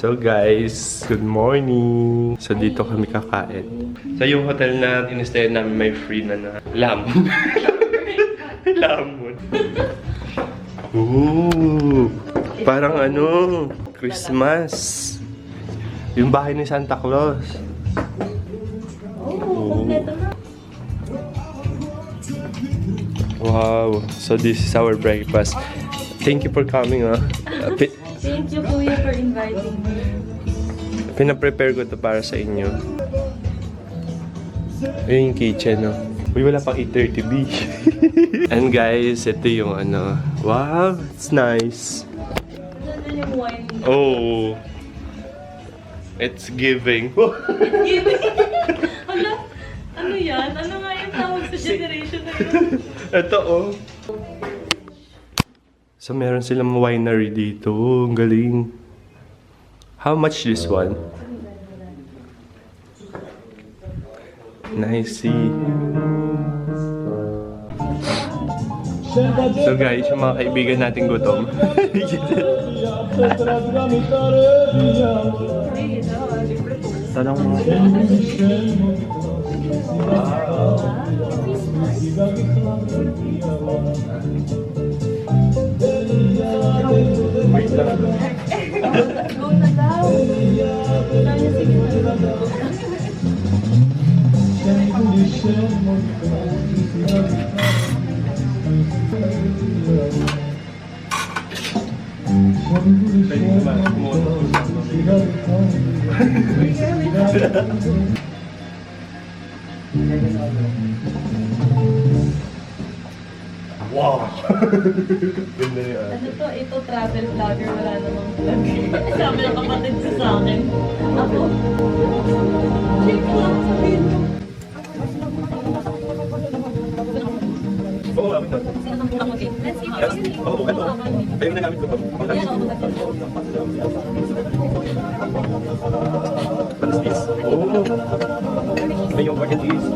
So guys, good morning! So dito kami kakain. So yung hotel na in-stay namin may free na lamon. Lamon. Ooh! Parang ano, Christmas. Yung bahay ni Santa Claus. Oh. Wow! So this is our breakfast. Thank you for coming, Thank you, Kuya, for inviting me. Pina-prepare ko to para sa inyo. Ayun yung kitchen, no? Uy, wala pang 8:30B. And guys, ito yung ano. Wow, it's nice. Ano yung wine? Oh. It's giving. Giving? Hala, ano yan? Ano nga yung tawag sa generation na yun? Ito, oh. So, meron silang winery dito. Ang galing. How much this one? Nice. So guys, yung mga kaibigan nating gutom. Tanong mo. Wait lang. Go na daw. Kaya sige na. Wow! Ganda niya. Ano to? Ito travel vlogger. Wala namang vlog. Sabi ng kapatid ko sa akin. Ako? Check lang sabihin mo. Oo, amin na. Let's see. Oo, ito. Ayun na gamit ko to. What is this? Oh! May yung bucket list.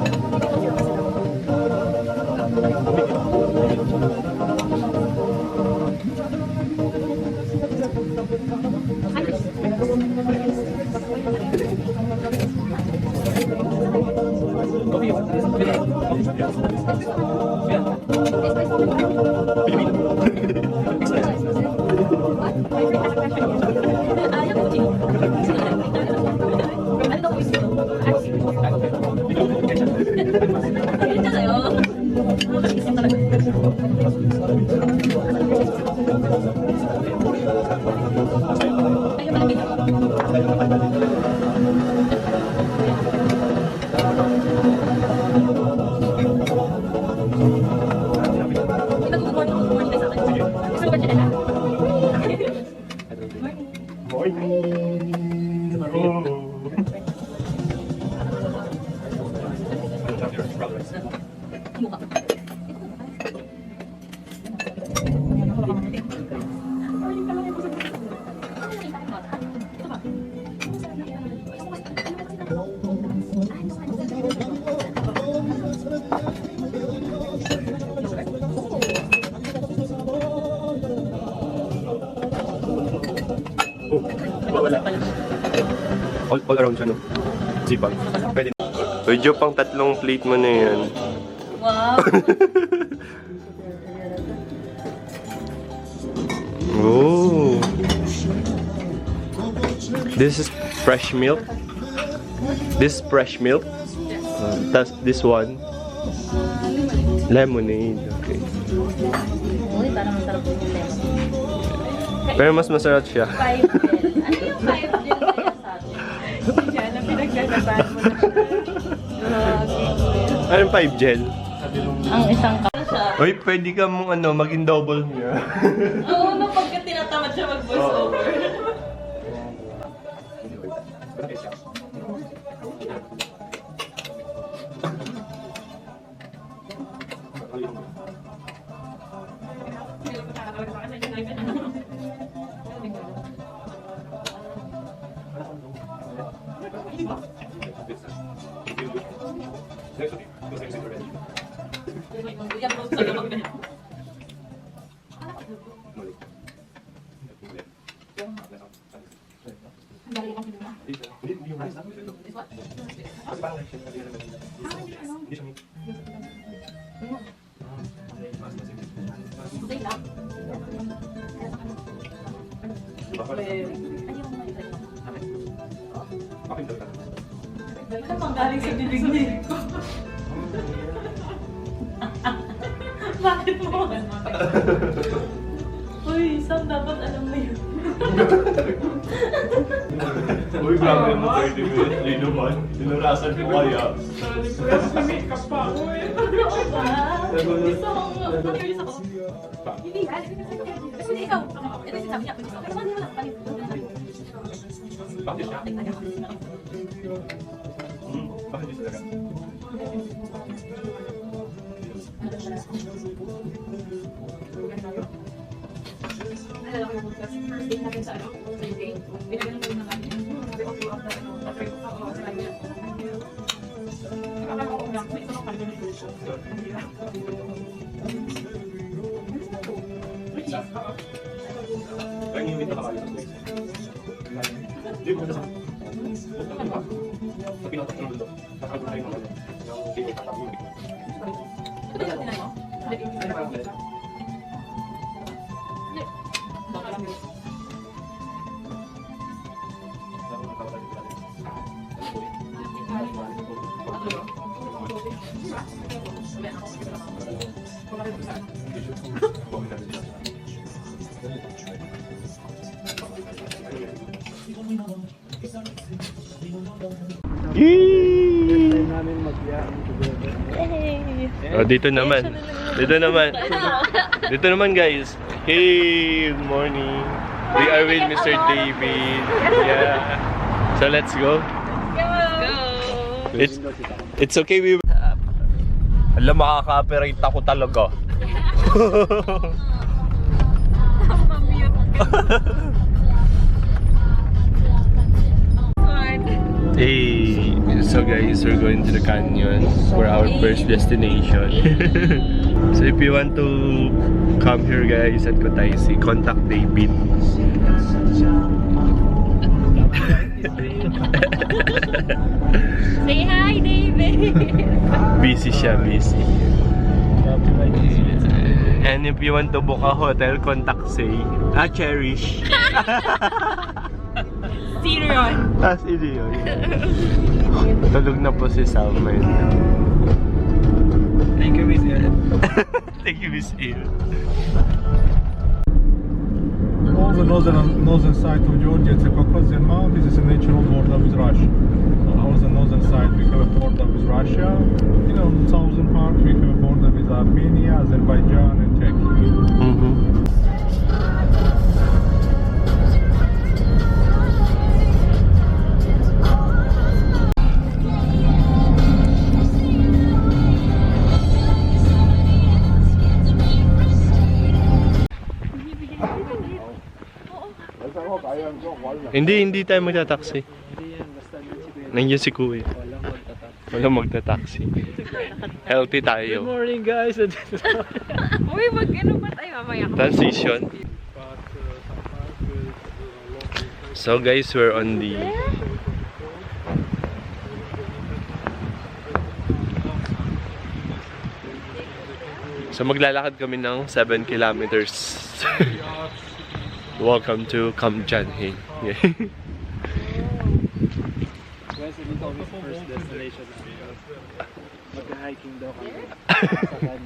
All around siya, no? Zipang. Pwede na. Medyo pang 3 plate mo na yan. Wow. Oh. This is fresh milk. This is fresh milk. This one. Lemonade. Okay. Uy, parang masarap yung lemon. Pero mas masarap siya. 5 gel. Ano yung 5 gel kaya sa atin? Yan, ang pinagkakataan mo na siya. Anong 5 gel? Ang isang siya. Uy, pwede ka mong maging double niya. Oo, no, pagka tinatamad siya mag-voice over. Hindi yung rice. Kasi parang rice siya. Hindi siya meat. Okay daw ka. Ano pang galing sa bibig niya? Bakit mo? Uy, Sam, dapat alam mo yun. Uy, grabe mo 30 minutes. Hindi naman. Tinurasan ko kaya. Makeup pa ako eh. Oo ba? Gusto ko nga. Curious ako. Hindi, kasi ikaw, ito yung sabi niya, pero paano naman palit? Bakit siya? Bakit siya talaga? Nalala ko yung podcast, first date natin sa ano, sa UK. Pinagalan ko rin naman yun. Sabi ko, ako na ano, tapos ako sa kanya. Akala ko lang, may isang kanya na yun. Kaya yung ka kayo sa place. Hindi mo na sa... Sa pinatapos doon. Nakagod tayo ng ano. Yung game ng tatapos. Ito yung tinay mo? Hindi. Baka lang yun. Yee! Namin mag-iaan together. Yay! Oh, dito naman. Dito naman. Dito naman, guys. Hey, good morning. We are with Mr. David. Yeah. So let's go. Go! It's okay. We alam, makaka-operate ako talaga. Hey, so guys, we're going to the canyon for our first destination. So if you want to come here, guys, at Kutaisi, contact David. Say hi, David! Busy siya, busy. And if you want to book a hotel, contact Cherish. Sino yun? Hindi yun. Tulog na po si Salman. Thank you, Miss Ellen. Thank you, Miss Il. On the northern side of Georgia, it's a Caucasian Mount. This is a natural border with Russia. So on the northern side, we have a border with Russia. You know, on the southern part, we have a border with Armenia, Azerbaijan, and Turkey. Hindi tayo magta-taxi. Nandiyan si Kuya. Walang magta-taxi. Healthy tayo. Good morning, guys. Uy, mag-ano ba tayo mamaya? Transition. So guys, we're on the So maglalakad kami ng 7 kilometers. Welcome to Kamjanhe. Yeah. Guys, dito kami sa first destination namin. Mag-hiking daw kami.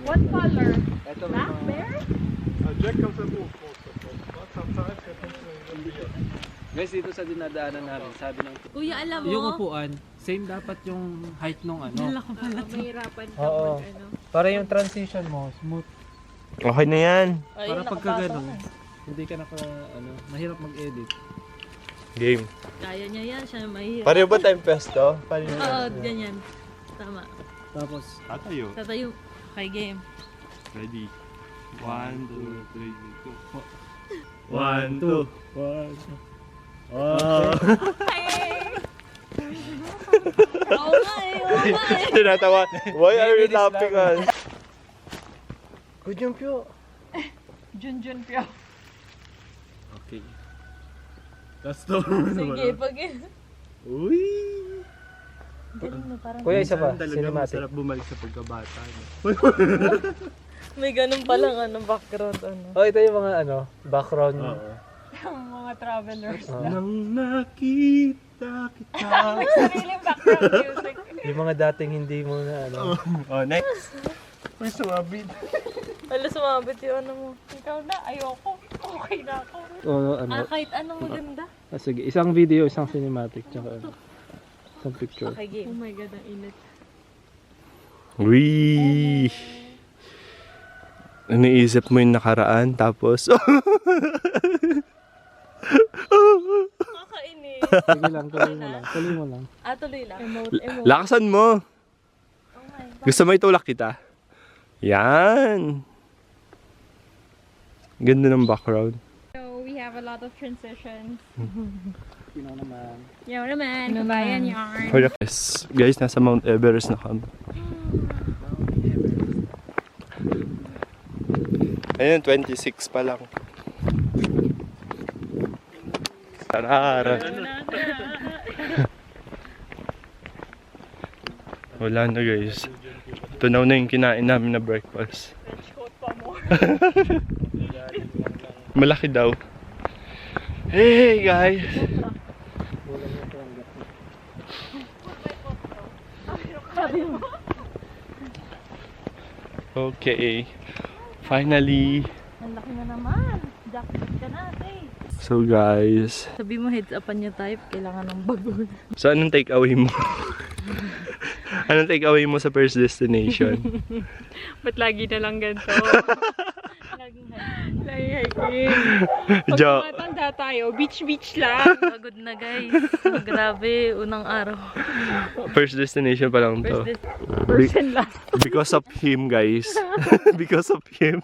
What color? Ito Black bear? Jack comes and walks also. But sometimes happens in the year. Guys, dito sa dinadaanan namin, sabi ng Kuya, alam mo? Yung upuan, same dapat yung height nung ano. Ko pala ito. Mahirapan ka Oo. ano. Para yung transition mo, smooth. Okay na yan. Para pagka ganun, hindi ka mahirap mag-edit. Game. Kaya niya yan, siya mahirap. Pareho ba tayong pesto? Oo, ganyan. Tama. Tapos, Tatayo. Tatayo. Okay, game. Ready. 1, 2, 3, 2. 1, 2, 1. Oo nga eh. Tinatawa. Why are you laughing on? Good jump yo. Junjun Pyo. Okay. Customer Sige, pag... Uy! Galing na, parang Kuya, isa pa. Talaga Cinematic. masarap bumalik sa pagkabata. No? may ganun palang background, Oh, ito yung mga background. Oo. Yung mga travelers. Nang nakita kita. Sariling background music. Yung mga dating hindi mo na Oh, next. Uy, sumabit. Alas, sumabit yung mo. Ikaw na, ayoko. Okay na ako. Kahit anong maganda. Sige, isang video, isang cinematic, tsaka isang picture. Okay, game. Oh my God, ang init. Uy! Iniisip mo yung nakaraan, tapos... Kakainis. Sige lang, tuloy mo lang. Tuloy mo lang. Tuloy lang. Emote. Lakasan mo! Oh my God. Gusto mo itulak kita? Yan! Ganda ng background. So we have a lot of transitions. You know naman. Yo naman, kabayan yarn. Guys, nasa Mount Everest na kami. Ayun, 26 pa lang. Tarara. Wala na guys. Tunaw na yung kinain namin na breakfast. Malaki daw. Hey guys! Okay. Finally. Ang laki na naman. Jackpot ka natin. So guys. Sabi mo heads upan niya type, kailangan ng bago. So anong take away mo? Anong take away mo sa first destination? Ba't lagi na lang ganito? Laging Lagi hiking. Pag Joke. tumatanda tayo, beach lang. pagod na guys. Grabe, unang araw. First destination pa lang to. First First and last. Because of him guys. Because of him.